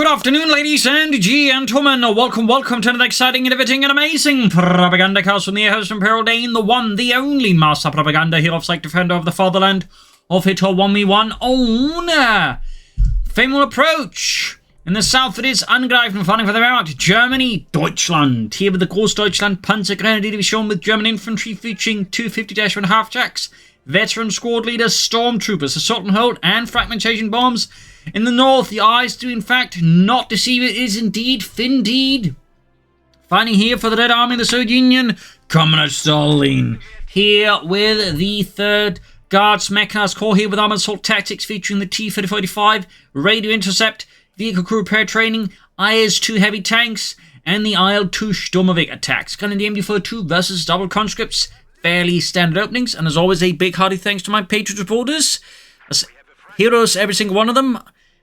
Good afternoon, ladies and gentlemen. Welcome to another exciting, innovating, and amazing Propagandacast from the host Imperial Dane, the one, the only Master Propaganda Hero of Psych Defender of the Fatherland, of it all 1v1 owner. Faymonville Approach. In the south it is Angrifen fighting for the out. Germany, Deutschland. Here with the Coh2 Deutschland Panzer Grenadier Division with German Infantry featuring 250-1 half-jacks, veteran squad leaders, stormtroopers, assault and hold, and fragmentation bombs. In the north, the eyes do in fact not deceive. It is indeed Finndeed. Fighting here for the Red Army of the Soviet Union, Commander Stalin. Here with the 3rd Guards Mechanized Corps, here with armored assault tactics featuring the T-3045, radio intercept, vehicle crew repair training, IS-2 heavy tanks, and the IL-2 Sturmovik attacks. Gunning the MD-42 versus double conscripts. Fairly standard openings, and as always, a big hearty thanks to my Patreon supporters. As heroes, every single one of them.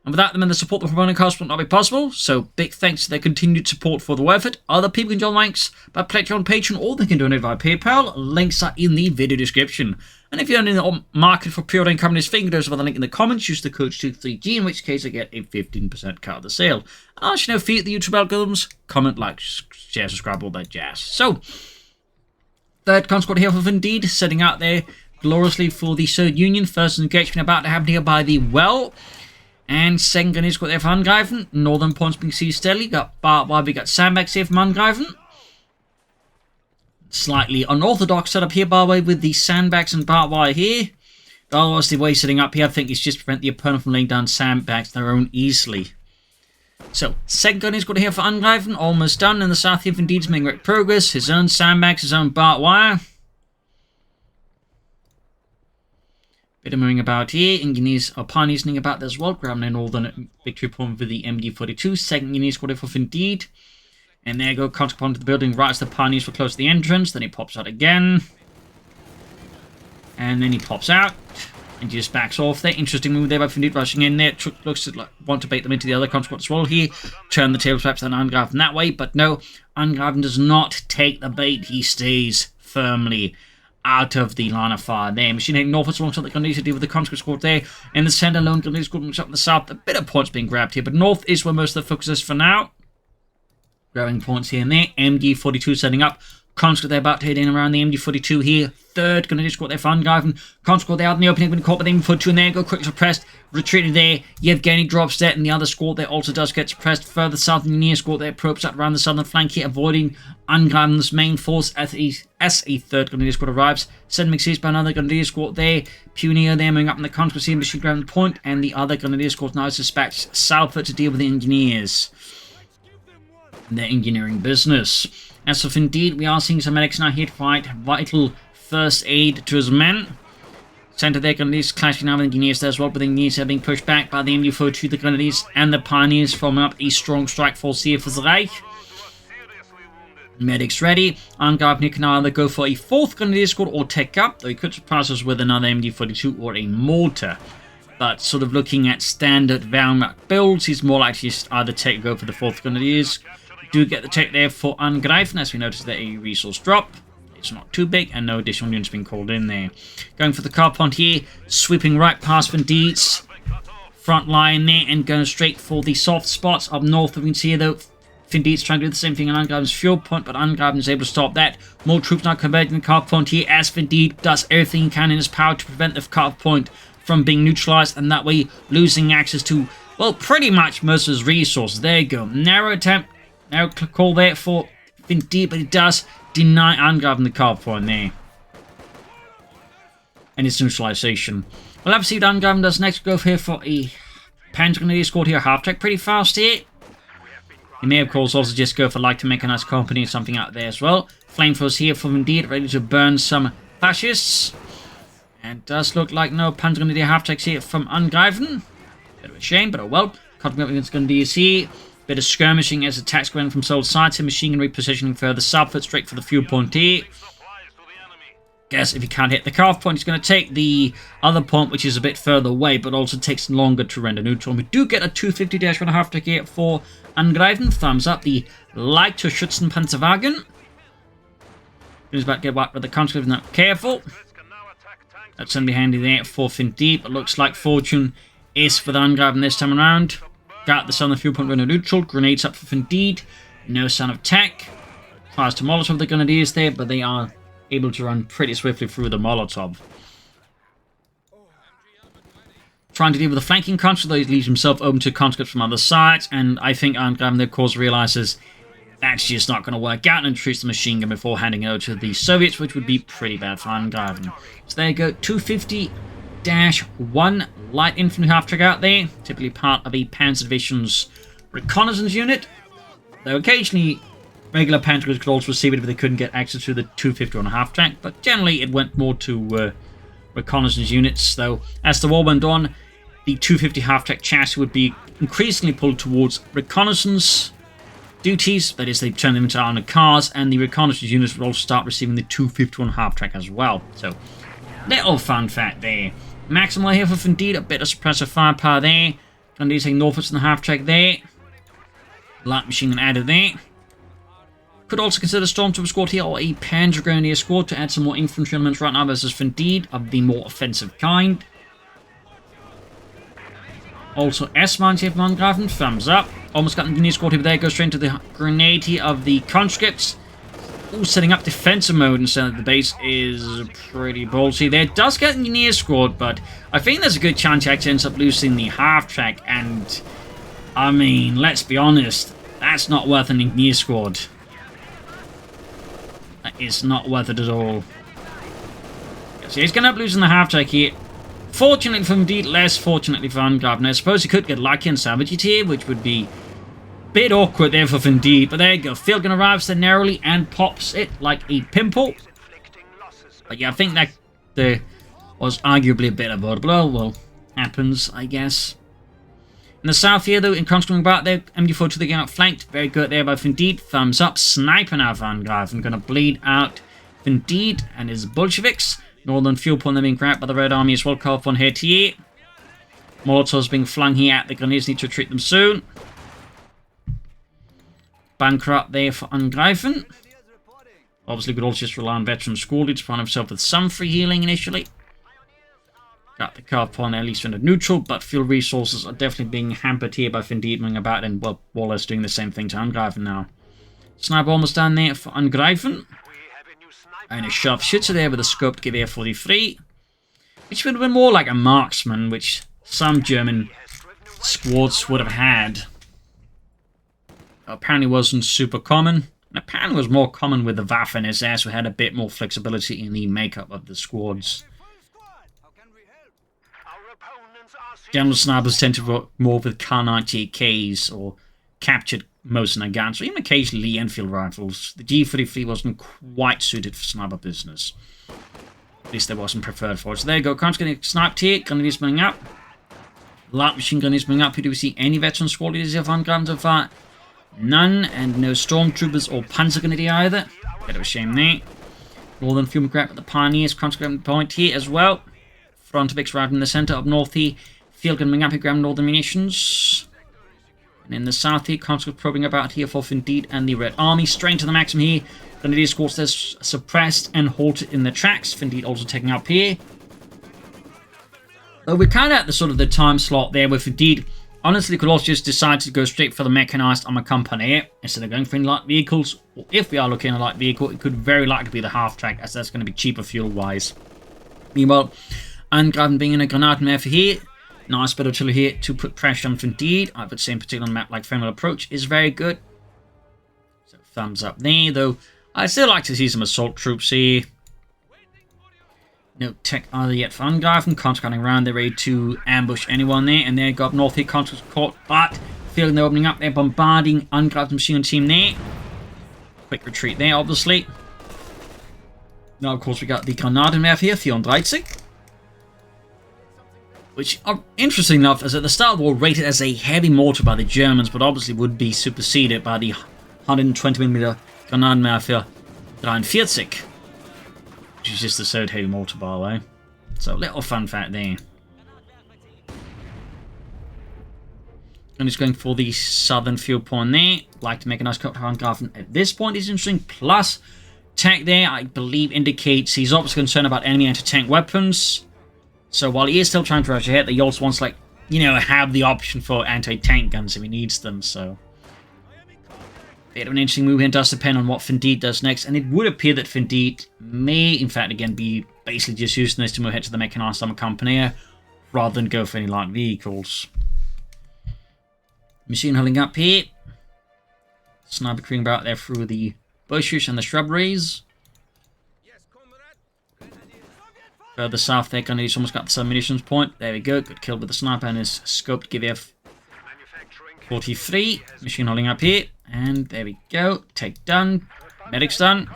And without them and the support, the Propagandacaster would not be possible. So big thanks to their continued support for the effort. Other people can join ranks by pledging on Patreon, or they can donate via PayPal. Links are in the video description. And if you're in the market for pre-ordering companies, fingers with a link in the comments, use the code Coh2, in which case I get a 15% cut of the sale. And as you know, feed the YouTube algorithms, comment, like, share, subscribe, all that jazz. So, 3rd Conscript here for Finndeed, setting out there gloriously for the Soviet Union. First engagement about to happen here by the well. And 2nd Gun is got there for Angrifen. Northern points being seized steadily. Got barbed wire, we got sandbags here from Angrifen. Slightly unorthodox setup here, by the way, with the sandbags and barbed wire here. But otherwise, the way setting up here, I think, is just to prevent the opponent from laying down sandbags their own easily. So, 2nd Gun is got here for Angrifen. Almost done. In the south here, Finndeed's making great progress. His own sandbags, his own barbed wire. Bit of moving about here. Engineers are pioneering about as well. Grabbing a northern victory point with the MD-42. 2nd Engineers got it for Finndeed. And there you go, conscript onto the building right as the pioneers were close to the entrance. Then he pops out again. And then he pops out. And just backs off there. Interesting move there by Finndeed, rushing in there. Looks to want to bait them into the other conscript as well here. Turn the tables perhaps on Angrifen that way. But no, Angrifen does not take the bait. He stays firmly out of the line of fire there. Machine heading northwards alongside the Grenadiers to deal with the conscript squad there. In the centre, lone Grenadier squad moves up in the south. A bit of points being grabbed here, but north is where most of the focus is for now. Grabbing points here and there. MD-42 setting up. Conscript they're about to head in around the MD-42 here. 3rd Grenadier squad there for Angrifen. Conscript there out in the opening, been caught by the MD-42 and there go quick suppressed. Retreating there. Yevgeny drops there, and the other squad there also does get suppressed. Further south, the Engineer squad there probes out around the southern flank here, avoiding Angrifen's main force as a 3rd Grenadier squad arrives. Sending seized by another Grenadier squad there. Pioneer there moving up in the conscript here, machine grabbing point, and the other Grenadier squad now dispatched southward to deal with the Engineers. Their engineering business. As for Finndeed, we are seeing some medics now here to fight vital first aid to his men. Center there, Grenadiers clashing now with Engineers there as well, but the Engineers are being pushed back by the MD-42, the Grenadiers, and the Pioneers, forming up a strong strike force here for the Reich. Medics ready. Angrifen can either go for a 4th Grenadier squad or take up, though he could surprise us with another MD-42 or a mortar. But sort of looking at standard Wehrmacht builds, he's more likely to either go for the 4th Grenadiers. Do get the take there for Angrifen, as we notice that a resource drop. It's not too big, and no additional units being called in there. Going for the car point here, sweeping right past Finndeed's front line there, and going straight for the soft spots up north. We can see here, though, Finndeed's trying to do the same thing on Angrifen's fuel point, but Angrifen is able to stop that. More troops now converging the car point here, as Finndeed does everything he can in his power to prevent the car point from being neutralized, and that way losing access to, well, pretty much most of his resources. There you go. Narrow attempt. Now call there for Finndeed, but it does deny Angrifen the car point there. And its neutralization. We'll have to see what Angrifen does next. Go here for a Panzer Grenadier squad here, half-track pretty fast here. He may, of course, also just go for light to mechanized company or something out there as well. Flamethrowers here for Finndeed, ready to burn some fascists. And it does look like no Panzer Grenadier half-tracks here from Angrifen. Bit of a shame, but oh well. Contact against Grenadiers here. Bit of skirmishing as attacks going from soul sides and machine gun repositioning further southward, straight for the fuel point here. Guess if he can't hit the carve point, he's going to take the other point, which is a bit further away, but also takes longer to render neutral. We do get a 250-1 half-track here for Angrifen. Thumbs up, the lighter Schützenpanzerwagen. He's about to get whacked with the conscript, not careful. That's going to be handy there for Finndeed, but looks like fortune is for the Angrifen this time around. Got the southern fuel point runner neutral. Grenades up for Finndeed. No sign of tech. Tries to Molotov the Grenadiers there, but they are able to run pretty swiftly through the Molotov. Trying to deal with the flanking conscript, though he leaves himself open to conscripts from other sides, and I think Angrifen, their course, realizes that's just not going to work out and treats the machine gun before handing it over to the Soviets, which would be pretty bad for Angrifen. So there you go, 250-1 light infantry half-track out there, typically part of a Panzer Division's reconnaissance unit, though occasionally regular Panzer could also receive it if they couldn't get access to the 250 on a half-track, but generally it went more to reconnaissance units, though as the war went on, the 250 half-track chassis would be increasingly pulled towards reconnaissance duties, that is, they turn them into armored cars, and the reconnaissance units would also start receiving the 251 half-track as well. So, little fun fact there. Maximal here for Finndeed, a bit of suppressive firepower there. Gonna do taking Norfolks in the half-track there. Light machine gun added there. Could also consider Stormtrooper squad here, or a Panzer Grenadier squad to add some more infantry elements right now versus Finndeed of the more offensive kind. Also, S-Mines here from Angrifen, thumbs up. Almost got the Engineer squad here, but there goes straight into the grenade here of the conscripts. Ooh, setting up defensive mode instead of the base is pretty ballsy there. Does get an Engineer squad, but I think there's a good chance he actually ends up losing the half-track, and I mean, let's be honest, that's not worth an Engineer squad. That is not worth it at all. So he's going to end up losing the half-track here. Fortunately for Finndeed, less fortunately for Angrifen. I suppose he could get lucky and salvage it here, which would be a bit awkward there for Finndeed. But there you go. Field gun arrives there narrowly and pops it like a pimple. But yeah, I think that there was arguably a bit of a blow. Well, happens, I guess. In the south here, though, in conscripting about there, MD42 they get outflanked. Very good there by Finndeed. Thumbs up. Sniping out for Angrifen. Going to bleed out Finndeed and his Bolsheviks. Northern fuel point they're being grabbed by the Red Army as well. Call upon here here. Molotovs being flung here at the Grenadiers. Need to retreat them soon. Bunker up there for Angrifen. Obviously could also just rely on veteran squad lead to find himself with some free healing initially. Got the car upon at least under neutral, but fuel resources are definitely being hampered here by Finndeed moving about, and well, Wallace doing the same thing to Angrifen now. Sniper almost down there for Angrifen. And a sharpshooter there with a scope to give air 43, which would have been more like a marksman, which some German squads would have had. Apparently wasn't super common. And apparently was more common with the Waffen SS, who had a bit more flexibility in the makeup of the squads. General snipers tend to work more with Kar-98Ks or captured Mosin guns, or even occasionally Enfield rifles. The G33 wasn't quite suited for sniper business. At least they wasn't preferred for it. So there you go. Con's getting sniped here. Grenadiers bringing up. Light machine gun is bringing up. Here do we see any veteran squad leaders of Angrifen so far? None, and no stormtroopers or panzer grenadier either. Bit of a shame there. Northern fuel grab at the Pioneers. Con's grabbing the point here as well. Frontovics right in the center up north here. Field gun bringing up here, grabbing northern munitions. And in the south here, conscript probing about here for Finndeed and the Red Army. Straight to the maximum here. Grenadier squads there suppressed and halted in the tracks. Finndeed also taking up here. Though we're kind of at the sort of the time slot there with Finndeed. Honestly, could also just decide to go straight for the mechanized armor company instead of going for any light vehicles. Or if we are looking at a light vehicle, it could very likely be the half-track, as that's going to be cheaper fuel-wise. Meanwhile, Angrifen being in a Granatenwerfer here. Nice bit of artillery here to put pressure on Finndeed. I would say in particular on a map like Faymonville Approach is very good. So thumbs up there, though I'd still like to see some assault troops here. No tech either yet for Angrifen. Cons running around, they're ready to ambush anyone there. And there, go up north here, Cons was caught, but feeling they're opening up, they're bombarding Angrifen's machine gun team there. Quick retreat there, obviously. Now, of course, we got the Granatenwerfer here, 34. Which, interesting enough, is at the start of the war rated as a heavy mortar by the Germans, but obviously would be superseded by the 120mm Granatenwerfer 43, which is just the third heavy mortar, by the way. So, little fun fact there. And he's going for the southern field point there. Like to make a nice cut to Angrifen at this point is interesting. Plus, tech there, I believe, indicates he's obviously concerned about enemy anti-tank weapons. So while he is still trying to rush ahead, he also wants like you know, have the option for anti-tank guns if he needs them, so... Bit of an interesting move here. It does depend on what Finndeed does next, and it would appear that Finndeed may, in fact, again, be basically just using this to move ahead to the mechanized armor company rather than go for any light vehicles. Machine holding up here. Sniper creeping about there through the bushes and the shrubberies. Further south there, he's almost got the submunitions point. There we go. Good kill with the sniper and his scoped GVF 43. Machine holding up here. And there we go. Take done. Medic's done.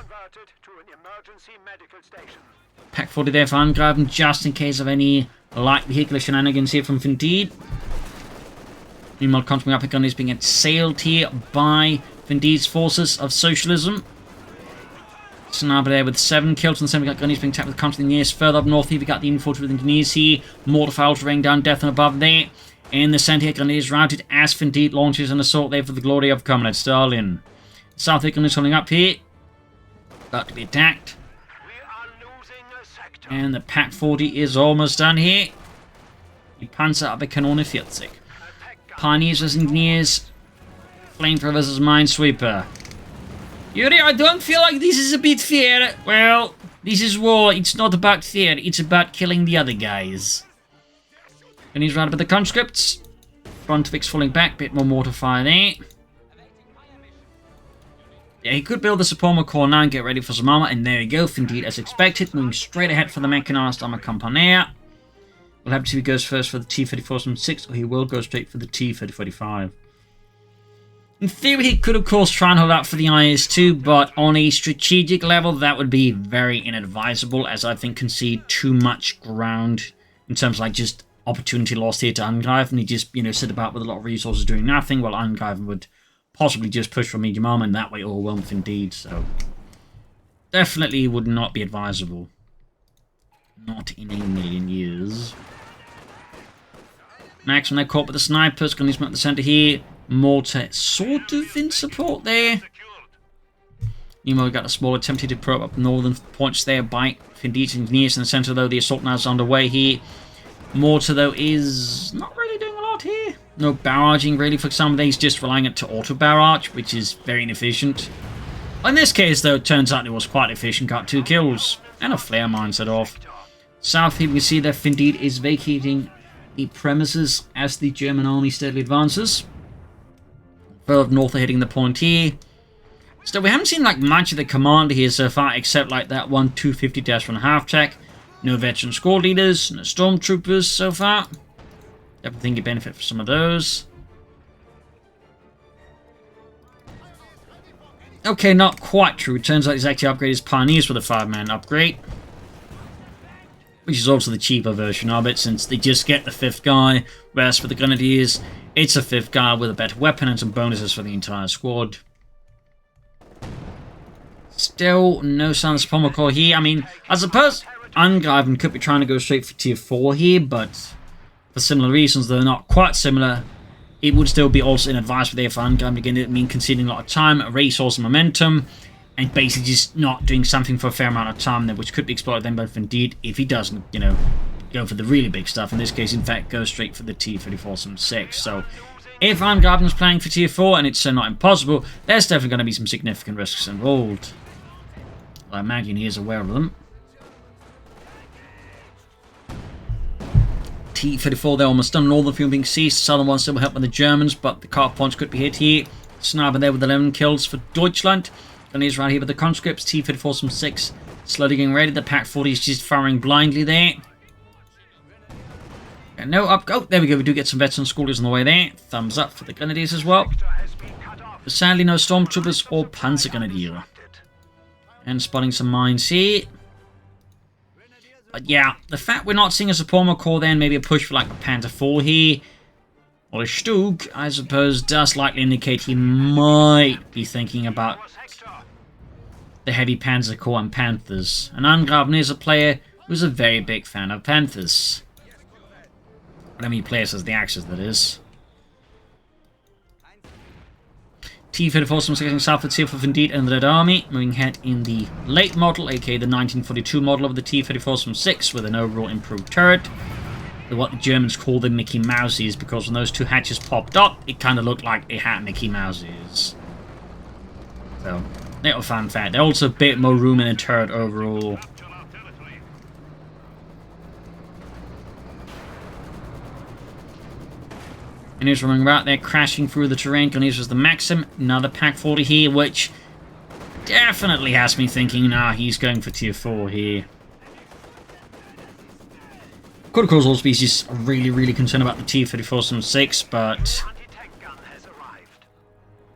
Pack 40 there for Angrifen, just in case of any light vehicular shenanigans here from Finndeed. Meanwhile, coming up, a gun is being assailed here by Finndeed's forces of socialism. Sniper there with 7 kills, and the same gun is being tapped with counter engineers. Further up north here, we got the infantry with engineers here. Mortar files raining down death and above there. In the center here, is routed as Finndeed launches an assault there for the glory of Comrade Stalin. South here, is holding up here. About to be attacked. And the Pack 40 is almost done here. Die Panzerabwehrkanone 40. Pioneers as engineers. Flamethrowers as minesweeper. Yuri, I don't feel like this is a bit fair. Well, this is war. It's not about fair. It's about killing the other guys. And he's right about the conscripts. Front fix falling back. Bit more mortar fire there. Yeah, he could build the Suprema Core now and get ready for some armor. And there we go. Finndeed as expected. Moving straight ahead for the mechanized armor company. We'll have to see if he goes first for the T-34-6 or he will go straight for the T-3045. In theory, he could, of course, try and hold out for the IS-2, but on a strategic level, that would be very inadvisable, as I think concede too much ground in terms of, like, just opportunity lost here to Angrifen. He just, you know, sit about with a lot of resources doing nothing, while Angrifen would possibly just push for medium armor, and that way overwhelm Finndeed, so... Definitely would not be advisable. Not in a million years. Next, when they're caught with the snipers, going to at the center here. Mortar sort of in support there. Meanwhile, we've got a small attempt to probe up northern points there by Finndeed's engineers in the center, though. The assault now is underway here. Mortar, though, is not really doing a lot here. No barraging, really, for some of these, just relying on to auto-barrage, which is very inefficient. In this case, though, it turns out it was quite efficient. Got 2 kills. And a flare mine set off. South here, we can see that Finndeed is vacating the premises as the German army steadily advances. Further north, hitting the point here. Still, we haven't seen like much of the commander here so far, except like that one 250-1 half-track. No veteran squad leaders, no stormtroopers so far. Definitely think you benefit from some of those. Okay, not quite true. It turns out he's actually upgraded his pioneers with a 5-man upgrade. Which is also the cheaper version of it, since they just get the 5th guy, whereas for the Grenadiers, it's a 5th guy with a better weapon and some bonuses for the entire squad. Still, no sign of Suprema Core here. I mean, I suppose Angrifen could be trying to go straight for tier 4 here, but for similar reasons, though not quite similar, it would still be also inadvisable there for Angrifen. Again, it mean conceding a lot of time, resource, and momentum, and basically just not doing something for a fair amount of time there, which could be exploited then by Finndeed if he doesn't, you know, go for the really big stuff. In this case, in fact, go straight for the T-34-6. So, if Angrifen playing for tier 4, and it's not impossible, there's definitely going to be some significant risks involved. I imagine he is aware of them. T-34, they're almost done. Northern field being seized. Southern one still helped by the Germans, but the car points could be hit here. Sniper there with 11 kills for Deutschland. And he's right here with the conscripts. T-34-6 slowly getting ready. The Pack 40 is just firing blindly there. And no up. Oh, there we go. We do get some veteran schoolers on the way there. Thumbs up for the Grenadiers as well. But sadly, no Stormtroopers or Panzer Grenadier. And spotting some mines here. But yeah, the fact we're not seeing a Suprema Core then, maybe a push for like a Panther 4 here, or a Stug, I suppose, does likely indicate he might be thinking about the heavy Panzer Corps and Panthers. And Angrifen is a player who's a very big fan of Panthers. But I mean, he plays as the Axis, that is. T-34 getting southwards here for Finndeed and the Red Army, moving ahead in the late model, aka the 1942 model of the T-34-6, with an overall improved turret. what the Germans call the Mickey Mouses, because when those two hatches popped up, it kind of looked like it had Mickey Mouses. So, little fun fact. There's also a bit more room in the turret overall. And here's running about there, crashing through the terrain. And here's the Maxim, another Pack 40 here, which definitely has me thinking, nah, he's going for tier 4 here. Could of course all species are really concerned about the T-34-6, but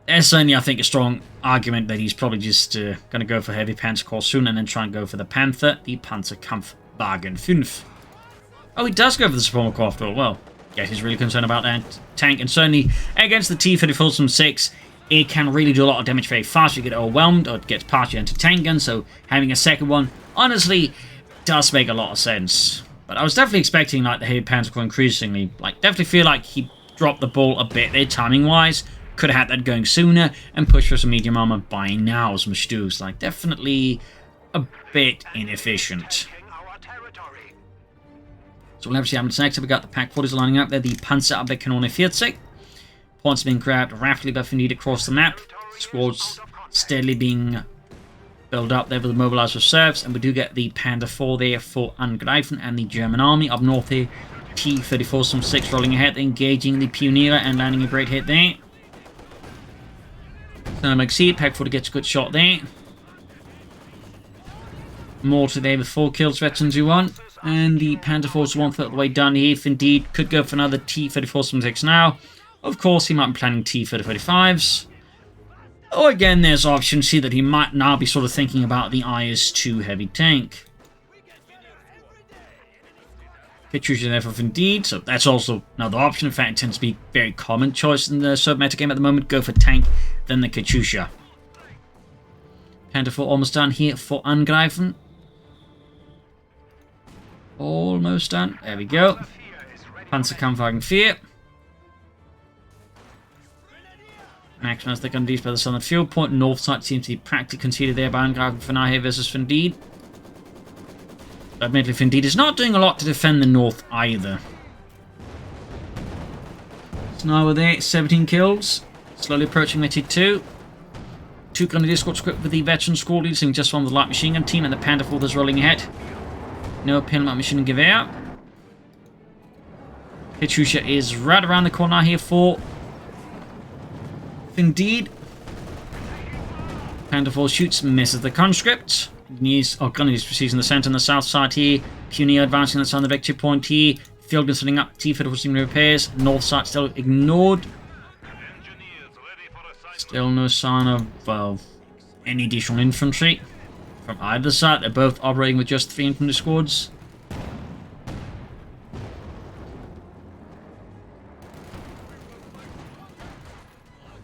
there's certainly, I think, a strong argument that he's probably just going to go for heavy Panzerkorps soon and then try and go for the Panther, the Panzerkampfwagen 5. Oh, he does go for the Supermarket after all. Well, yeah, he's really concerned about that tank, and certainly against the T-34-6, it can really do a lot of damage very fast. You get overwhelmed, or it gets partially into tank gun, so having a second one, honestly, does make a lot of sense. But I was definitely expecting, like, the heavy Panzerkorps increasingly. Like, definitely feel like he dropped the ball a bit there, timing-wise. Could have had that going sooner, and pushed for some medium armor by now, some Stu's. Like, definitely a bit inefficient. So we'll have to see what happens next. We got the Pack 40s lining up there, the Panzerabwehrkanone 40. Points being grabbed rapidly by Finndeed across the map. Squads steadily being build up there with the mobilized reserves, and we do get the Panda 4 there for Angrifen and the German army. Up north here, T-34-6 rolling ahead, engaging the Pioneer and landing a great hit there. So like see, Pack 40 gets a good shot there. Mortar there with 4 kills, veterans who want. And the Panda 4 is 1/3 of the way done here. Finndeed could go for another T-34-6 now. Of course, he might be planning T-35s. Or again, there's options here that he might now be sort of thinking about the IS-2 heavy tank. Katyusha there for Finndeed, so that's also another option. In fact, it tends to be a very common choice in the sub-meta game at the moment. Go for tank, then the Katyusha. Panda 4 almost done here for Angrifen. Almost done. There we go. Panzerkampfwagen 4. Maximize the gun deep by the southern field point. North side seems to be practically conceded there by Angrifen for now here versus Finndeed. Admittedly, Finndeed is not doing a lot to defend the north either. So now we're there, 17 kills. Slowly approaching the T2. 2 grenadier squads equipped with the veteran squad leader, seeing just one with the light machine gun team, and the Panda 4 that's rolling ahead. No pin light machine gun Gewehr. Katyusha is right around the corner here for Finndeed. Panda 4 shoots, misses the conscript. Grenadiers proceeds in the center and the south side here. Pioneer advancing on the victory point here. Field gun setting up. T-34 repairs. North side still ignored. Still no sign of any additional infantry from either side. They're both operating with just 3 infantry squads.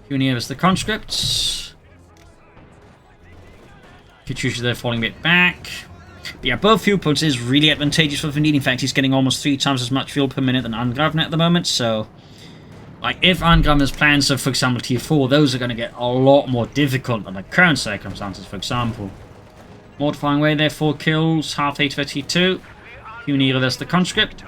Pioneer is the conscripts. Katyusha there falling a bit back. But yeah, both fuel points is really advantageous for Finndeed. In fact, he's getting almost 3 times as much fuel per minute than Angrifen at the moment. So, like, if Angrifen's plans of, for example, tier 4, those are going to get a lot more difficult under current circumstances, for example. Mortifying away there, 4 kills, half 8 for T2. Pioneer, there's the conscript.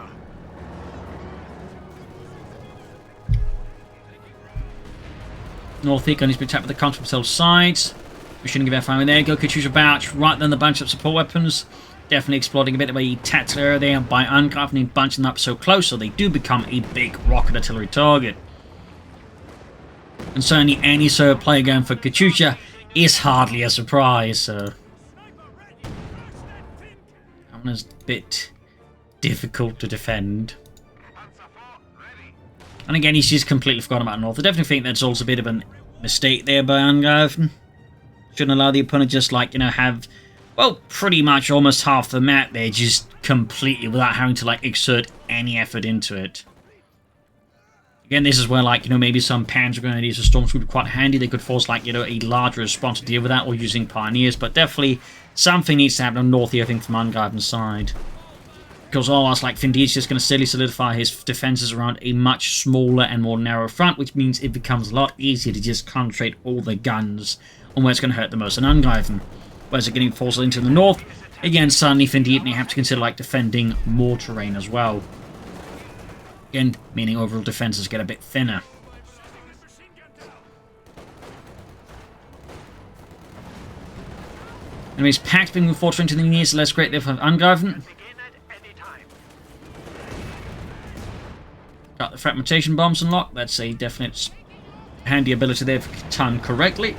North here, going to be attacked with the conscript cell sides. Machine gun fire there. Go Katyusha Bouch, right then the bunch of support weapons. Definitely exploding a bit of a tactical area there by Angrifen and bunching them up so close, so they do become a big rocket artillery target. And certainly any solo player going for Katyusha is hardly a surprise, so that one is a bit difficult to defend. And again, he's just completely forgotten about North. I definitely think that's also a bit of a mistake there by Angrifen. Shouldn't allow the opponent just, like, you know, have, well, pretty much almost half the map there just completely without having to, like, exert any effort into it. Again, this is where, like, you know, maybe some Panzer Grenadiers or Storms would be quite handy. They could force, like, you know, a larger response to deal with that, or using Pioneers, but definitely something needs to happen on North here, I think, from Angrifen's side. Because otherwise, like, Finndeed's just going to steadily solidify his defenses around a much smaller and more narrow front, which means it becomes a lot easier to just concentrate all the guns on where it's going to hurt the most in Angrifen. Whereas getting forced into the north, again, suddenly Finndeed may have to consider, like, defending more terrain as well. Again, meaning overall defenses get a bit thinner. Enemies packed being moved forward into the near, so less great there for Angrifen. Got the fragmentation bombs unlocked. That's a definite handy ability there if done correctly.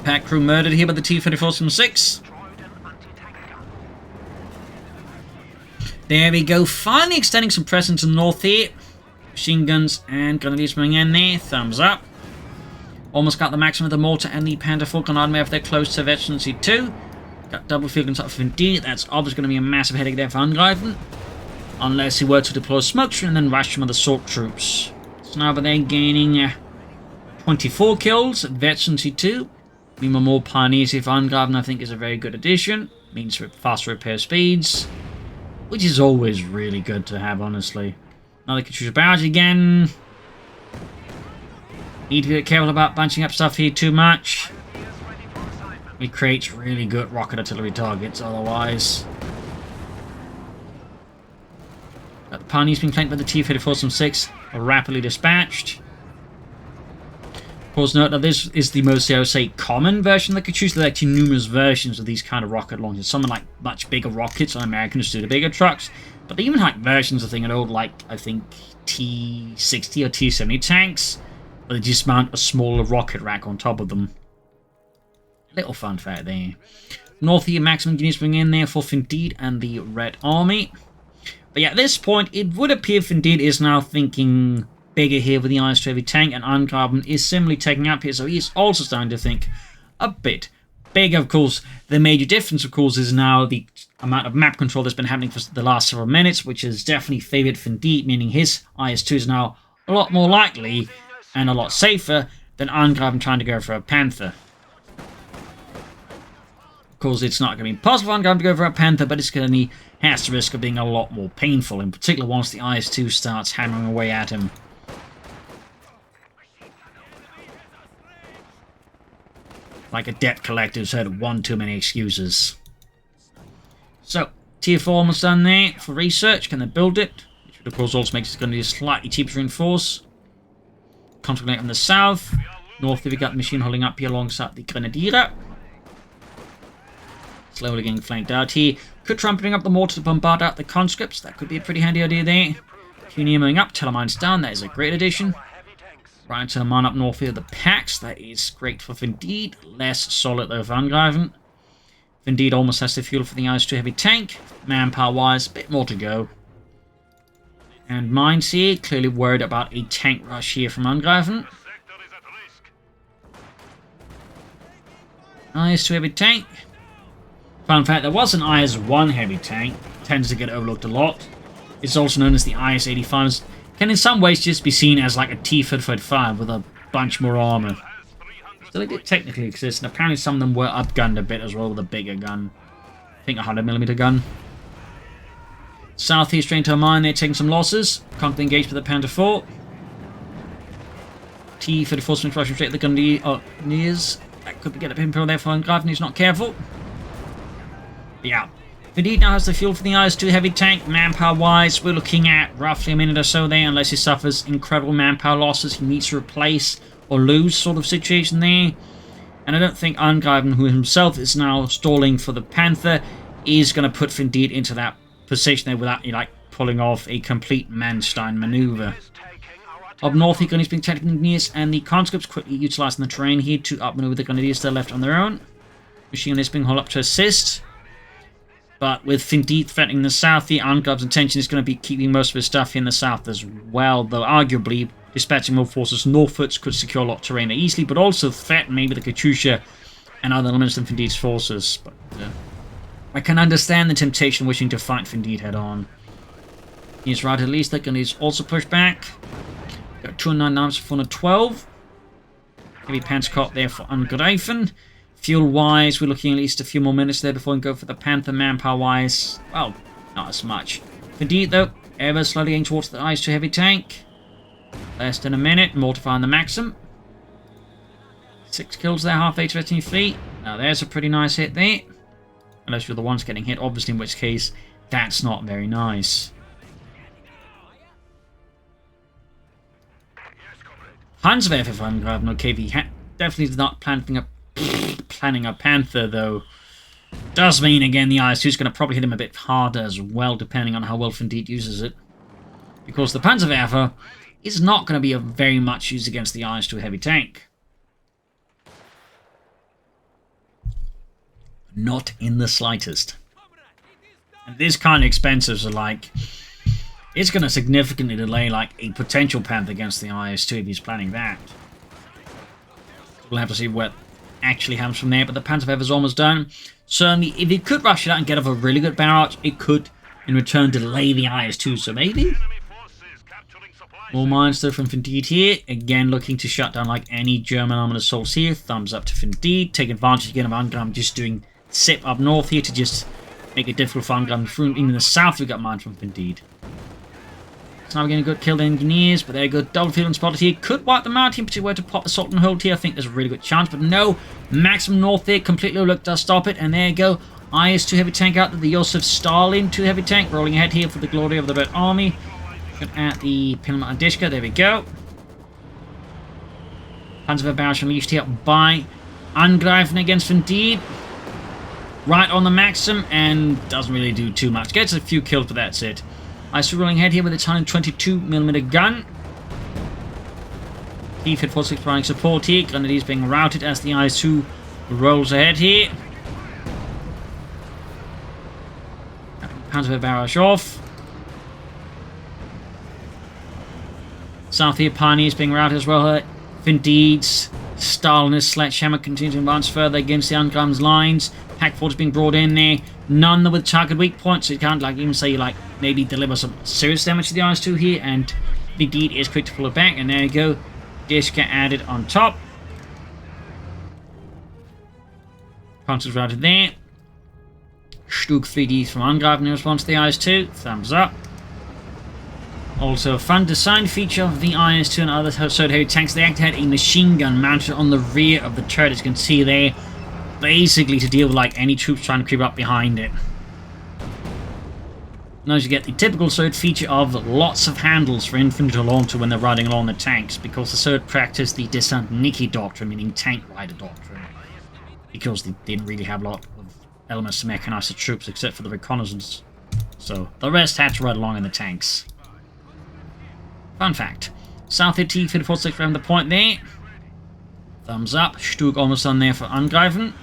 Pack crew murdered here by the T-34 from 6. There we go. Finally extending some presence to the north here. Machine guns and grenadiers coming in there. Thumbs up. Almost got the maximum of the mortar and the Panther Falcon Army if they're close to Veterancy 2. Got double field on top of Finndeed. That's obviously going to be a massive headache there for Angrifen. Unless he were to deploy smoke screen and then rush some of the assault troops. So now they're gaining 24 kills at Veterancy 2. Meanwhile, more Pioneers here for Angrifen I think is a very good addition. Means faster repair speeds. Which is always really good to have, honestly. Another Katyusha barrage again. Need to be careful about bunching up stuff here too much. It creates really good rocket artillery targets otherwise. Got the Pioneers being flanked by the T-34 from 6. Are rapidly dispatched. Of course, note that this is the most, I would say, common version of the Katyusha. There are actually numerous versions of these kind of rocket launchers. Some are like much bigger rockets on Americans do the bigger trucks. But they even like versions of things at old, like, I think, T-60 or T-70 tanks. But they just mount a smaller rocket rack on top of them. Little fun fact there. North here, maximum units bring in there for Finndeed and the Red Army. But yeah, at this point, it would appear Finndeed is now thinking bigger here with the IS-2 heavy tank, and Angrifen is similarly taking up here, so he's also starting to think a bit bigger. Of course, the major difference, of course, is now the amount of map control that's been happening for the last several minutes, which has definitely favored Finndeed, meaning his IS-2 is now a lot more likely and a lot safer than Angrifen trying to go for a Panther. Of course, it's not going to be possible for Angrifen to go for a Panther, but it's going to has the risk of being a lot more painful, in particular once the IS-2 starts hammering away at him. Like a debt collector who's had one too many excuses. So, Tier 4 almost done there for research. Can they build it? Which of course also makes it going to be slightly cheaper to reinforce. Contact on the south. North we got the machine holding up here alongside the Grenadier. Slowly getting flanked out here. Could try putting up the mortar to bombard out the conscripts. That could be a pretty handy idea there. Pioneer moving up, Telemines down. That is a great addition. Right, Telemine up north here, the packs. That is great for Finndeed. Less solid though for Angrifen. Finndeed almost has the fuel for the IS-2 heavy tank. Manpower-wise, a bit more to go. And Mines here, clearly worried about a tank rush here from Angrifen. IS-2 heavy tank. Fun fact, there was an IS-1 heavy tank. Tends to get overlooked a lot. It's also known as the IS-85. Can in some ways just be seen as like a T-35 with a bunch more armor. Still, it did technically exist, and apparently some of them were upgunned a bit as well with a bigger gun. I think a 100mm gun. Southeast straight into a mine, they're taking some losses. Can't engage with the Panther 4. T-34 swing rushing straight at the Grenadiers. That could get a pinprill there for Angrifen, he's not careful. But yeah. Finndeed now has the fuel for the IS-2 heavy tank. Manpower-wise, we're looking at roughly a minute or so there, unless he suffers incredible manpower losses. He needs to replace or lose sort of situation there. And I don't think Angrifen, who himself is now stalling for the Panther, is going to put Finndeed into that position there without, like, pulling off a complete Manstein maneuver. Up north, he's being tactical engineers, and the conscripts quickly utilising the terrain here to outmaneuver the Grenadiers that are left on their own. Machine gunners being hauled up to assist. But with Finndeed threatening the south, the Angrifen's intention is going to be keeping most of his stuff in the south as well, though arguably dispatching more forces northwards could secure a lot of terrain easily, but also threaten maybe the Katyusha and other elements of Finndeed's forces. But I can understand the temptation wishing to fight Finndeed head on. He's right at least, that Grenadiers also push back. Got 209 arms for 412. Heavy Panther caught there for Angrifen. Fuel-wise, we're looking at least a few more minutes there before we go for the Panther. Manpower-wise, well, not as much. Finndeed, though, ever slowly getting towards the IS-2 heavy tank. Less than a minute, mortifying the Maxim. 6 kills there, half HVT fleet. Now there's a pretty nice hit there. Unless you're the ones getting hit, obviously, in which case, that's not very nice. Panzerwerfer for Angrifen. Okay, he definitely is not planning a Panther, though. Does mean, again, the IS-2 is going to probably hit him a bit harder as well, depending on how well Finndeed uses it. Because the Panzerwerfer is not going to be very much used against the IS-2 heavy tank. Not in the slightest. And this kind of expensive, so like, it's going to significantly delay like a potential Panther against the IS-2 if he's planning that. We'll have to see what actually happens from there, but the Panzerwerfer is almost done. Certainly, if it could rush it out and get off a really good barrage, it could, in return, delay the IS-2, so maybe? More mines though from Finndeed here. Again, looking to shut down like any German armoured assaults here. Thumbs up to Finndeed. Take advantage again of Angrifen just doing SIP up north here to just make it difficult for Angrifen. In the south, we got mines from Finndeed. So now we're getting a good kill engineers, but they're good. Double field and spotted here. Could wipe them out here, particularly where to pop the Sultan hold here. I think there's a really good chance, but no. Maximum north there. Completely overlooked does stop it, and there you go. IS-2 heavy tank out to the Josef Stalin 2 heavy tank. Rolling ahead here for the glory of the Red Army. At the Pinelma and Dishka, there we go. Panzerwehr barrage unleashed here by Angrifen against Finndeed. Right on the maximum, and doesn't really do too much. Gets a few kills, but that's it. IS-2 rolling ahead here with its 122mm gun. T-Fit 46 providing support here. Grenadiers being routed as the IS-2 rolls ahead here. Panzerwehr barrage off. South here, Pioneers being routed as well. Finndeed's Stalinist sledgehammer continues to advance further against the Angrifen's lines. Pack force being brought in there. None with target weak points, so you can't like even say like maybe deliver some serious damage to the IS-2 here. And Finndeed is quick to pull it back, and there you go. Dishka added on top. Panzers routed there. Stug 3D from Angrifen in response to the IS-2. Thumbs up. Also, a fun design feature of the IS-2 and other Soviet heavy tanks. They actually had a machine gun mounted on the rear of the turret, as you can see there, basically to deal with like any troops trying to creep up behind it. Now you get the typical Soviet feature of lots of handles for infantry to launch when they're riding along the tanks, because the Soviet practiced the Desantniki doctrine, meaning tank rider doctrine, because they didn't really have a lot of elements to mechanize the troops except for the reconnaissance. So the rest had to ride along in the tanks. Fun fact. South here, T-Fit 46 around the point there. Thumbs up. Stug almost done there for Angrifen.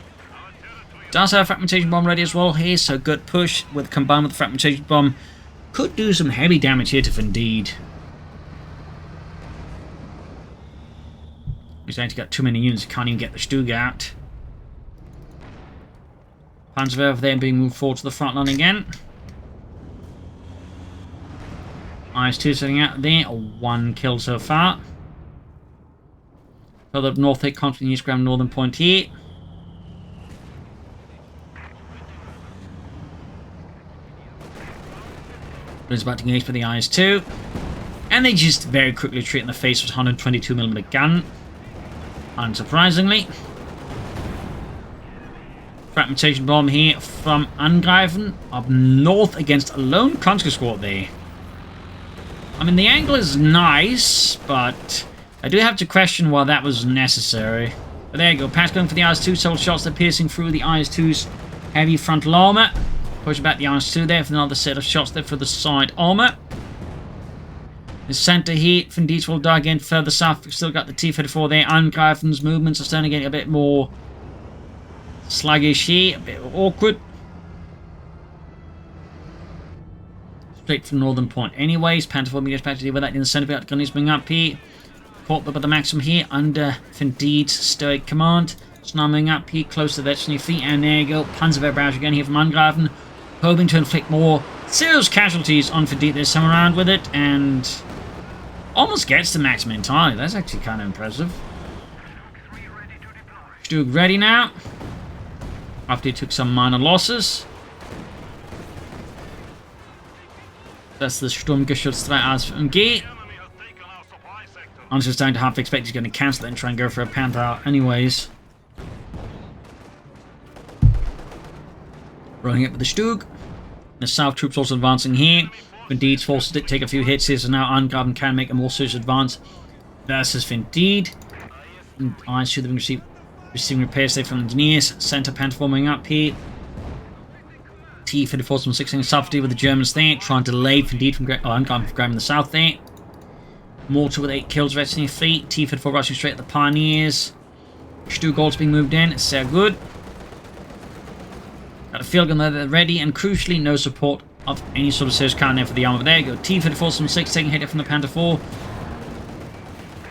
Does have a fragmentation bomb ready as well here, so good push with combined with the fragmentation bomb. Could do some heavy damage here to Finndeed. He's actually got too many units, can't even get the Stug out. Panzerwehr there being moved forward to the front line again. IS-2 sitting out there, 1 kill so far. Further up north here, continues ground northern point here. Is about to engage with the IS-2. And they just very quickly retreat in the face with 122mm gun. Unsurprisingly. Fragmentation bomb here from Angrifen up north against a lone conscript squad there. I mean, the angle is nice, but I do have to question why that was necessary. But there you go. Pass going for the IS-2. Several shots that are piercing through the IS-2's heavy frontal armor. Push back the IS-2 there for another set of shots there for the side armor. The center here, Finndeed will die again further south. We've still got the T-34 there. Angrifen's movements are starting to get a bit more sluggish here, a bit awkward. Straight from northern point anyways. Panther 4 meters back to deal with that in the center bit. Gun is bring up here. Caught up at the maximum here under Finndeed's stoic command. Snamming up here close to the edge of your feet. And there you go. Panzerwehr barrage again here from Angrifen. Hoping to inflict more serious casualties on Finndeed this time around with it. And almost gets the maximum entirely. That's actually kind of impressive. Stug ready now. After he took some minor losses. That's the Sturmgeschütz 3 aus MG. I'm just starting to half expect he's going to cancel it and try and go for a Panther anyways. Rolling it with the Stug. The South troops also advancing here. Finndeed's forces did take a few hits here, so now Angrifen can make a more serious advance versus Finndeed. I should have been receiving repairs there from engineers. Center Panther forming up here. T-54 from 16 subsidy with the Germans there, trying to delay Finndeed from grabbing the south there. Mortar with 8 kills resting your fleet. T-54 rushing straight at the Pioneers. Stuttgart's being moved in, it's good. Got a field gun there ready, and crucially, no support of any sort of serious cannon there for the armor. There you go. T-54 from 6 taking a hit from the Panther 4.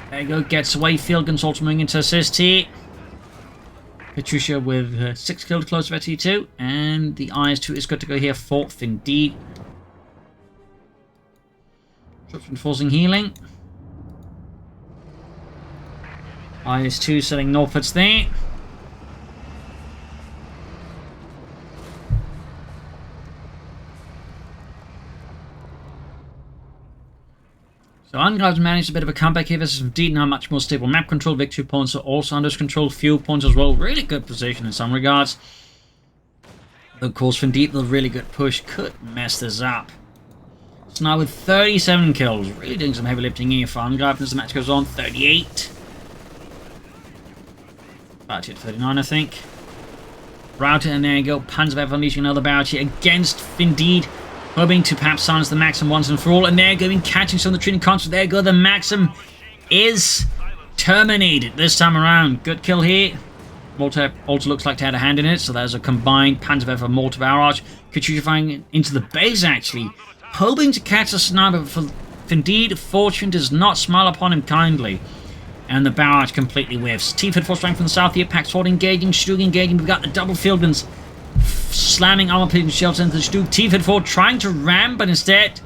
There you go, gets away. Field guns also moving into assist here. Katyusha with 6 killed close to T2, and the IS-2 is good to go here for Finndeed. Troops reinforcing healing. IS-2 setting northwards there. So Angrifen managed a bit of a comeback here versus Finndeed. Now much more stable map control. Victory points are also under control. Fuel points as well. Really good position in some regards. Of course, Finndeed with a really good push could mess this up. So now with 37 kills, really doing some heavy lifting here for Angrifen as the match goes on. 38. About hit 39, I think. Router, and there you go. Panzerwerfer unleashing another barrage here against Finndeed. Hoping to perhaps silence the Maxim once and for all. And they're going catching some of the Trinity conscripts. There you go. The Maxim is terminated this time around. Good kill here. Mortar also looks like to have a hand in it. So there's a combined Panzerwerfer mortar barrage. Katyusha firing into the base actually. Hoping to catch a sniper for Finndeed. Fortune does not smile upon him kindly. And the barrage completely whiffs. T-54 strength from the south here. Pax 4 engaging. Stug engaging. We've got the double field guns slamming armor-piercing shells into the Stug. T-54 trying to ram, but instead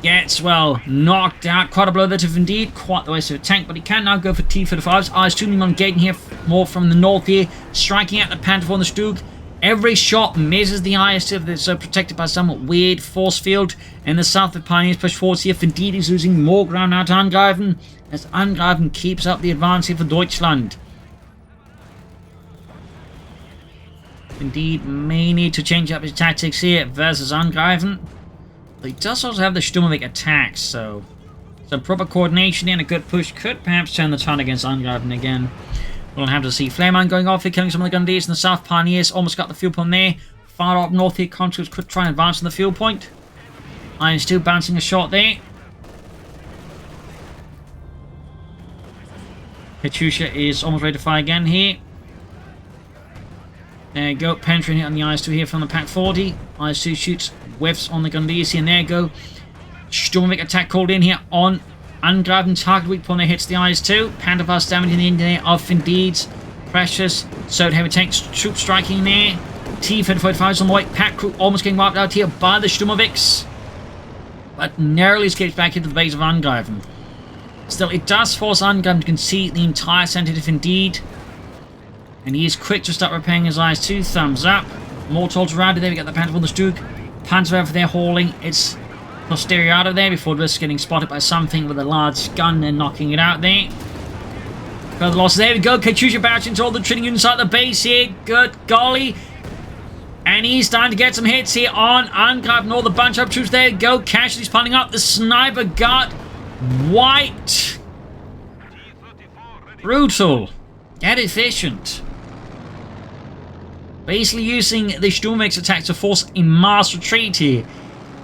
gets, well, knocked out. Quite a blow there to Finndeed. Quite the waste of a tank, but he can now go for T-55s. IS-2 engaging here more from the north here. Striking at the Panther and the Stug. Every shot misses the IS-2. They're so protected by some weird force field. In the south, the Pioneers push forwards here. Finndeed is losing more ground now to Angrifen, as Angrifen keeps up the advance here for Deutschland. Finndeed may need to change up his tactics here versus Angrifen. But he does also have the Sturmovik attacks, so some proper coordination and a good push could perhaps turn the tide against Angrifen again. We'll have to see. Flareman going off here, killing some of the Grenadiers in the south. Pioneers almost got the fuel point there. Far up north here, conscripts could try and advance on the fuel point. IS-2 bouncing a shot there. Katyusha is almost ready to fire again here. There you go, penetrating on the IS-2 here from the Pack 40. IS-2 shoots whiffs on the Grenadiers here, and there you go. Sturmovik attack called in here on Angrifen. Target weak point there hits the IS-2. Panther damaging the Indian of Finndeed's precious Soviet heavy tanks. Troops striking there. T-55s on the way. Pack crew almost getting wiped out here by the Sturmoviks, but narrowly escapes back into the base of Angrifen. Still, it does force Angrifen to concede the entire center to Finndeed. And he is quick to start repairing his IS-2. Thumbs up. More tolls around. There we got the Panther on the Stug. Panzerwerfer there hauling its posterior out of there before risks getting spotted by something with a large gun and knocking it out there. Further losses. There we go. Katyusha barraging into all the Trinity units inside the base here. Good golly. And he's starting to get some hits here on Angrifen. All the bunch up troops. There you go. Casualties piling up. The sniper got wiped. Brutal. Yet efficient. Basically using the Sturmvik's attack to force a mass retreat here,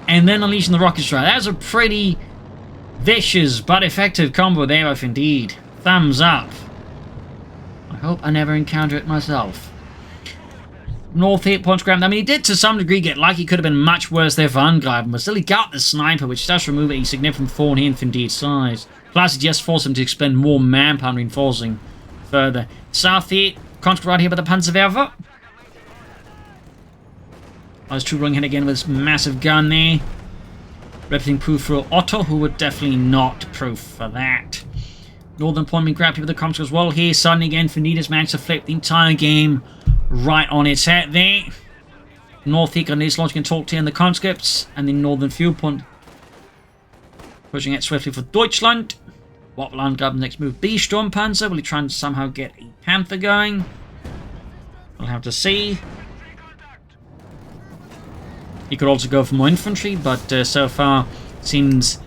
and then unleashing the rocket strike. That's a pretty vicious but effective combo there by Finndeed. Thumbs up. I hope I never encounter it myself. North hit points grabbed. I mean, he did to some degree get lucky. Could have been much worse there for Angrifen, but still he got the sniper, which does remove a significant thorn here in Finndeed's size. Plus, it just forced him to expend more manpower reinforcing further. South here, conscript right here by the Panzerwerfer. IS-2 rolling in again with this massive gun there. Representing proof for Otto, who were definitely not proof for that. Northern point being grabbed here with the conscript as well here. Suddenly again, Finndeed has managed to flip the entire game right on its head there. North here, Grenadiers launching a talk here in the conscripts, and the northern fuel point pushing it swiftly for Deutschland. What will Angrifen next move be? Sturmpanzer? Will he try and somehow get a Panther going? We'll have to see. He could also go for more infantry, but so far it seems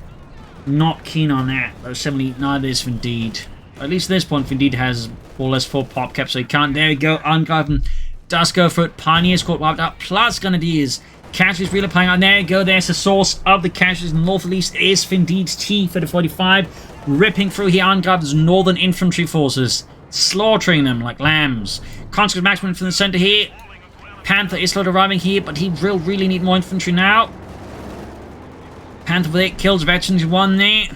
Not keen on that, though certainly neither is Finndeed. At least at this point, Finndeed has more or less full pop cap, so he can't. There we go. Angrifen does go for it. Pioneers got wiped out, plus Grenadiers. Casualties really playing out. There you go. There's the source of the casualties in the north. At least is Finndeed's T for the 45, ripping through here Angrifen's northern infantry forces, slaughtering them like lambs. Conscript maximum from the center here. Panther is slowly arriving here, but he will really need more infantry now. Panther with 8 kills, veterans 1 there.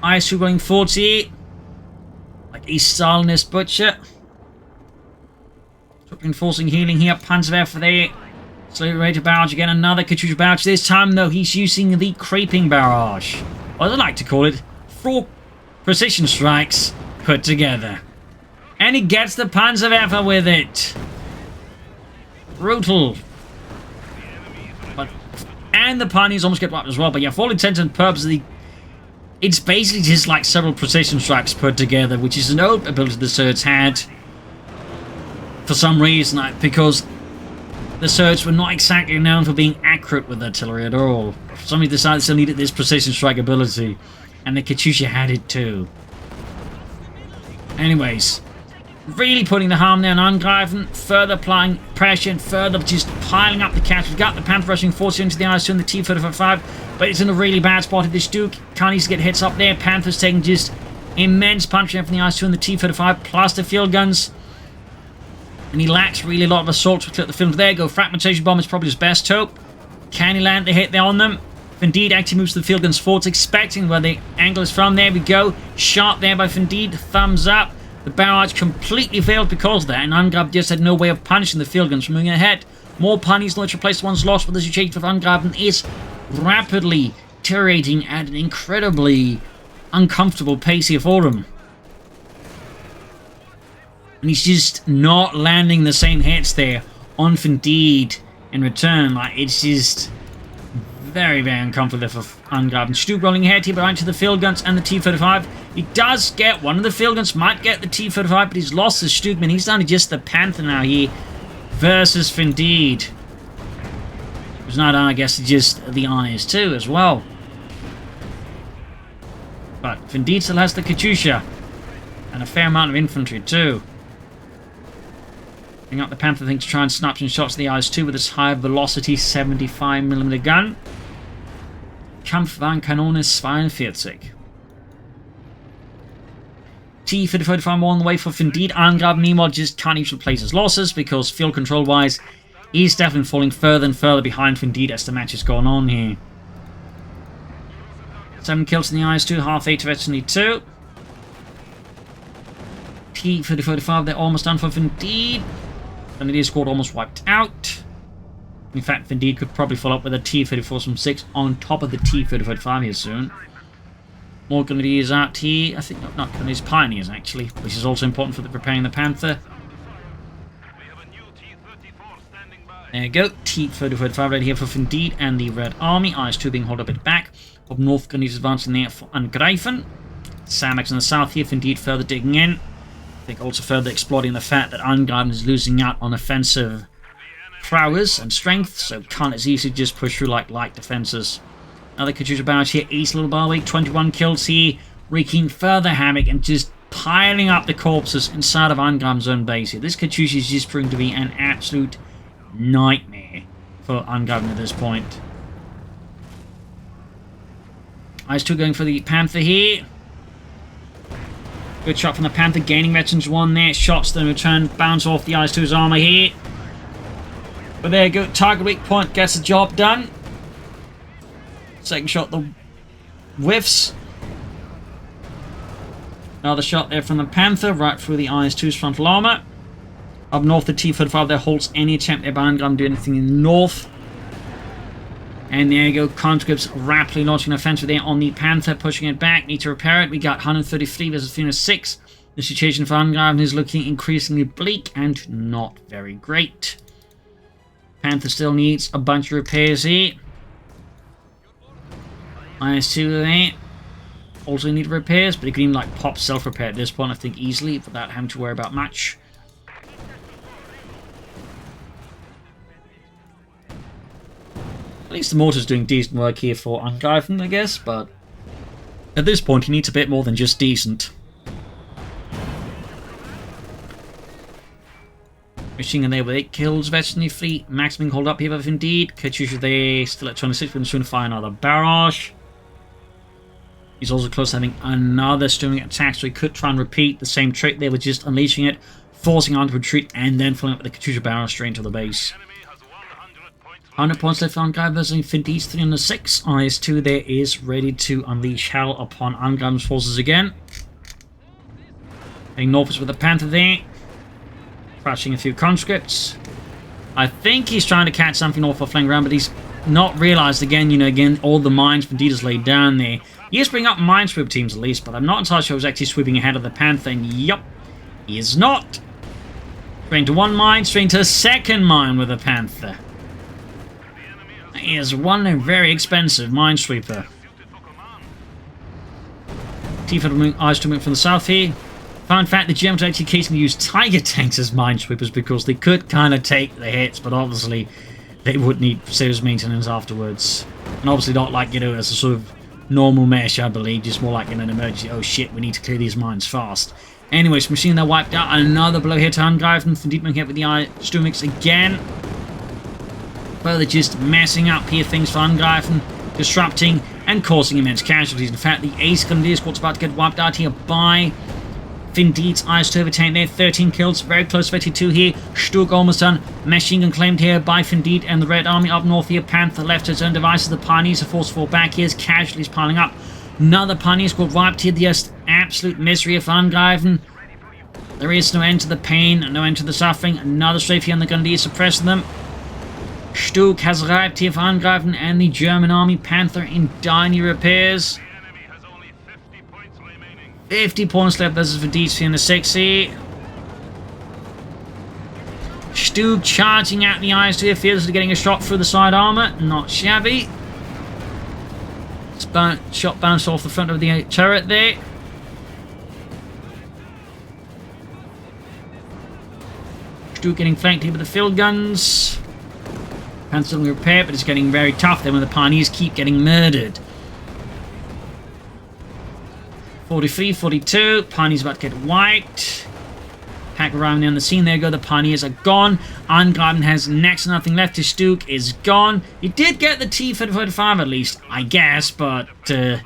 IS-2 going forwards here. Like a Stalinist butcher. Reinforcing healing here. Panzerwerfer there. Slowly ready to barrage again. Another Katyusha barrage. This time, though, he's using the creeping barrage. Or as I like to call it, 4 precision strikes put together. And he gets the Panzerwerfer with it. Brutal. And the pioneers almost get wiped as well. But yeah, for all intents and purposes, it's basically just like several precision strikes put together, which is an old ability the Surds had. For some reason, because the Surds were not exactly known for being accurate with artillery at all. Somebody decided they needed this precision strike ability. And the Katyusha had it too. Anyways. Really putting the harm there on Angrifen, further applying pressure and further just piling up the casualties. We've got the Panther rushing force into the IS-2 and the T-35, but it's in a really bad spot at this Duke. Can't easily get hits up there. Panther's taking just immense punching from the IS-2 and the T-35, plus the field guns. And he lacks really a lot of assault to clip the field. There you go. Fragmentation bomb is probably his best hope. Can he land the hit there on them? Finndeed actually moves the field guns forwards, expecting where the angle is from. There we go. Shot there by Finndeed. Thumbs up. The barrage completely failed because of that, and Angrifen just had no way of punishing the field guns from moving ahead. More pioneers to replace the ones lost, but the situation of Angrifen is rapidly deteriorating at an incredibly uncomfortable pace here for him. And he's just not landing the same hits there on Finndeed in return. Like, it's just very, very uncomfortable for Angrifen. Stu rolling ahead here behind to the field guns and the T-35. He does get one of the field guns, might get the T-35, but he's lost the Stugman. He's down to just the Panther now here versus Finndeed. It's not, I guess, just the IS-2 as well. But Finndeed still has the Katyusha and a fair amount of infantry too. Bring up the Panther thing to try and snap some shots at the IS-2 with its high velocity 75mm gun. Kampfwagenkanonen 42. T-35 more on the way for Finndeed. Angrifen, meanwhile, just can't even replace his losses because field control-wise, he's definitely falling further and further behind Finndeed as the match is going on here. 7 kills in the IS-2, half 8 to veteran 2. T-35, they're almost done for Finndeed. And the squad almost wiped out. In fact, Finndeed could probably follow up with a T-34 from 6 on top of the T-35 here soon. More Grenadiers out here. I think not Grenadiers, Pioneers actually, which is also important for preparing the Panther. There you go. T-35 right here for Finndeed and the Red Army. IS-2 being held a bit back. Up north, Grenadiers advancing there for Angrifen. Samex in the south here. Finndeed further digging in. I think also further exploiting the fact that Angrifen is losing out on offensive prowess and strength, so can't as easily just push through like light defenses. Another Katyusha barrage here, East Little Barwick, 21 kills here, wreaking further havoc and just piling up the corpses inside of Angrifen's own base here. This Katyusha is just proving to be an absolute nightmare for Angrifen at this point. IS-2 going for the Panther here. Good shot from the Panther, gaining veterans 1 there. Shots then return, bounce off the IS-2's armor here. But there you go, target weak point gets the job done. Second shot, the whiffs. Another shot there from the Panther, right through the IS-2's frontal armor. Up north, the T-35 there halts any attempt there by Angrifen to do anything in the north. And there you go, conscripts rapidly launching an offensive there on the Panther, pushing it back, need to repair it. We got 133 versus 306. The situation for Angrifen is looking increasingly bleak and not very great. Panther still needs a bunch of repairs here. IS-2 there. Also need repairs, but he can even like pop self-repair at this point, I think, easily without having to worry about much. At least the mortar's doing decent work here for Angrifen, I guess, but At this point, he needs a bit more than just decent. Machine gun there with 8 kills. Veterinary fleet. Max being held up here by Finndeed. Katyusha there still at 26. We're soon to fire another barrage. He's also close to having another string attack, so he could try and repeat the same trick there with just unleashing it, forcing on to retreat, and then following up with the Katyusha barrage straight into the base. 100 points left on Angrifen versus Finndeed's 306. IS-2 there is ready to unleash hell upon Angrifen's forces again. Heading northwards with the Panther there. Crashing a few conscripts. I think he's trying to catch something off our flank round, but he's not realised again, all the mines Finndeed has laid down there. He is bringing up minesweeper teams at least, but I'm not entirely sure he's actually sweeping ahead of the Panther, and yup, he is not. Straight to one mine, straight to a second mine with the Panther. He is one very expensive minesweeper. T-4 eyes to move from the south here. Fun fact, the Germans actually occasionally use Tiger tanks as minesweepers because they could kind of take the hits, but obviously they would need serious maintenance afterwards. And obviously not like, as a sort of normal mesh, I believe, just more like in an emergency, oh shit, we need to clear these mines fast. Anyways, machine there wiped out. Another blow here to Angrifen. Finndeed being hit with the Sturmix again. Further just messing up here things for Angrifen, disrupting and causing immense casualties. In fact, the Ace Grenadier squad's about to get wiped out here by Finndeed's IS-2 tank there. 13 kills, very close, 32 here. Sturk almost done. Machine gun claimed here by Finndeed and the Red Army up north here. Panther left to his own devices. The Pioneers are forced to fall back here. Casualties piling up. Another Pioneer squad wiped here. Just absolute misery for Angrifen. There is no end to the pain, no end to the suffering. Another strafe here on the Grenadiers suppressing them. Sturk has arrived here for Angrifen and the German army. Panther in dire need repairs. 50 points left versus Finndeed's 360. Sturk charging at the IS-2, feels like getting a shot through the side armor. Not shabby. Shot bounced off the front of the turret there. Sturk getting flanked here with the field guns. Panther's still repair, but it's getting very tough then when the Pioneers keep getting murdered. 43, 42. Pioneers about to get wiped. Pack around on the scene. There you go. The Pioneers are gone. Angrifen has next to nothing left. His Sturk is gone. He did get the T-45 at least, I guess, but yeah,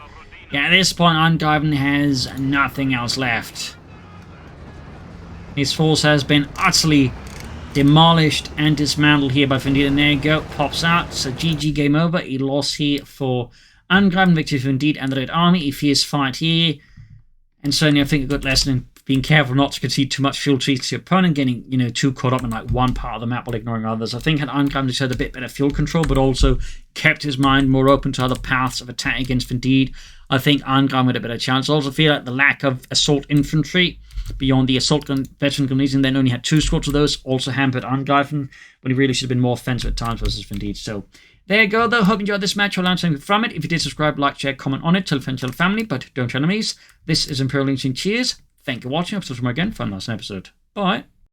at this point, Angrifen has nothing else left. His force has been utterly demolished and dismantled here by Finndeed, and there you go, pops out. So GG, game over. He lost here for Angrifen, victory for Finndeed and the Red Army. A fierce fight here, and certainly I think a good lesson in being careful not to concede too much fuel treats to your opponent, getting too caught up in like one part of the map while ignoring others. I think had Angrifen just had a bit better fuel control, but also kept his mind more open to other paths of attack against Finndeed, I think Angrifen had a better chance. I also feel like the lack of assault infantry beyond the assault veteran grenadiers, and then only had 2 squads of those, also hampered Angrifen, when he really should have been more offensive at times versus Finndeed. So there you go though. Hope you enjoyed this match. I'll learn something from it. If you did, subscribe, like, share, comment on it, tell a friend, tell a family, but don't tell enemies. This is Imperial Lynching. Cheers. Thank you for watching. I'll see you tomorrow again for another episode. Bye.